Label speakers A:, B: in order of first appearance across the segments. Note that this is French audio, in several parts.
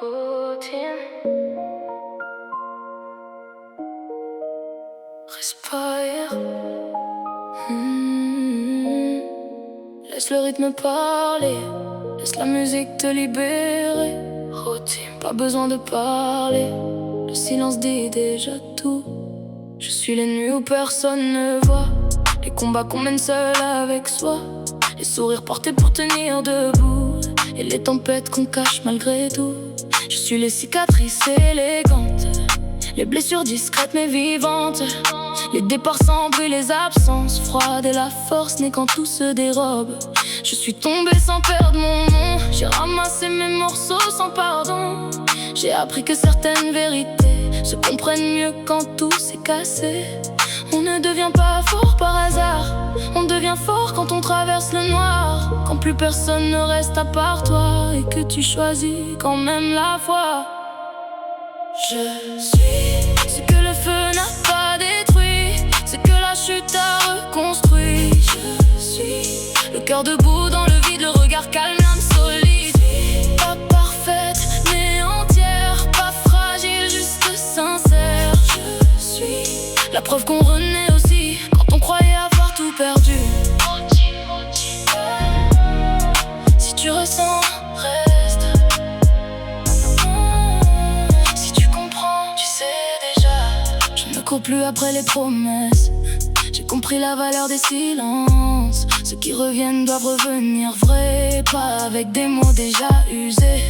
A: routine. Respire. Laisse le rythme parler. Laisse la musique te libérer. Routine. Pas besoin de parler. Le silence dit déjà tout. Je suis les nuits où personne ne voit. Les combats qu'on mène seul avec soi. Les sourires portés pour tenir debout. Et les tempêtes qu'on cache malgré tout. Je suis les cicatrices élégantes. Les blessures discrètes mais vivantes. Les départs sans bruit, les absences froides. Et la force n'est quand tout se dérobe. Je suis tombée sans perdre mon nom. J'ai ramassé mes morceaux sans pardon. J'ai appris que certaines vérités se comprennent mieux quand tout s'est cassé. On ne devient pas fort par hasard. On devient fort quand on traverse le noir. Quand plus personne ne reste à part toi. Et que tu choisis quand même la foi. Je suis ce que le feu n'a pas détruit, ce que la chute a reconstruit. Je suis le cœur debout dans le vide, le regard calme, l'âme solide. Pas parfaite mais entière, pas fragile, juste sincère. Je suis la preuve qu'on renaît aussi quand on croyait avoir tout perdu. Si tu ressens, reste. Si tu comprends, tu sais déjà. Je ne cours plus après les promesses. J'ai compris la valeur des silences. Ceux qui reviennent doivent revenir vrais, pas avec des mots déjà usés.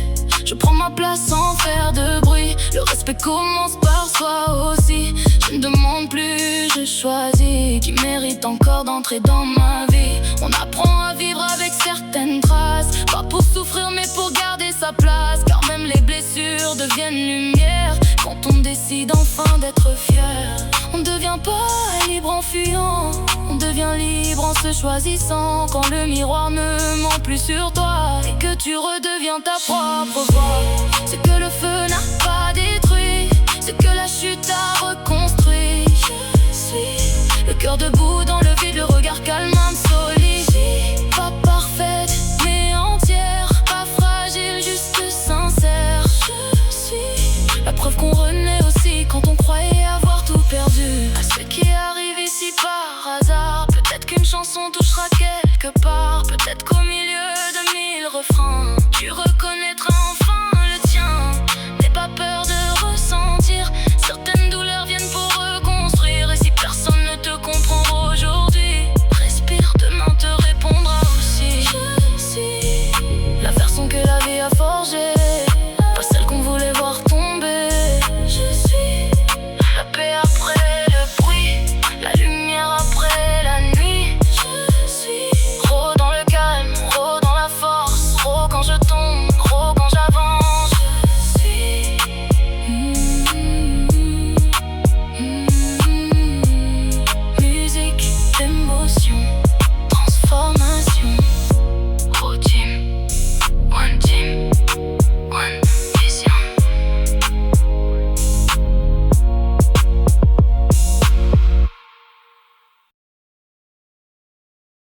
A: Je prends ma place sans faire de bruit. Le respect commence par soi aussi. Je ne demande plus, je choisis qui mérite encore d'entrer dans ma vie. On apprend à vivre avec certaines traces, pas pour souffrir mais pour garder sa place. Car même les blessures deviennent lumière quand on décide enfin d'être fier. On ne devient pas libre en fuyant, on devient libre en se choisissant. Quand le miroir ne ment plus sur toi et que tu redeviens ta propre voix. Ce que le feu n'a pas détruit, ce que la chute a reconstruit. Je suis le cœur debout dans le vide, le regard calme, âme solide. Pas parfaite mais entière, pas fragile, juste sincère. Je suis la preuve qu'on renaît aussi quand on croyait avoir tout perdu. À ceux qui arrivent ici par hasard, peut-être qu'une chanson touchera quelque part. Peut-être qu'au milieu de 1000 refrains, tu reconnaîtras enfin le tien. N'aie pas peur de ressentir, certaines douleurs viennent pour reconstruire. Et si personne ne te comprend aujourd'hui, respire, demain te répondra aussi. Je suis la version que la vie a forgée.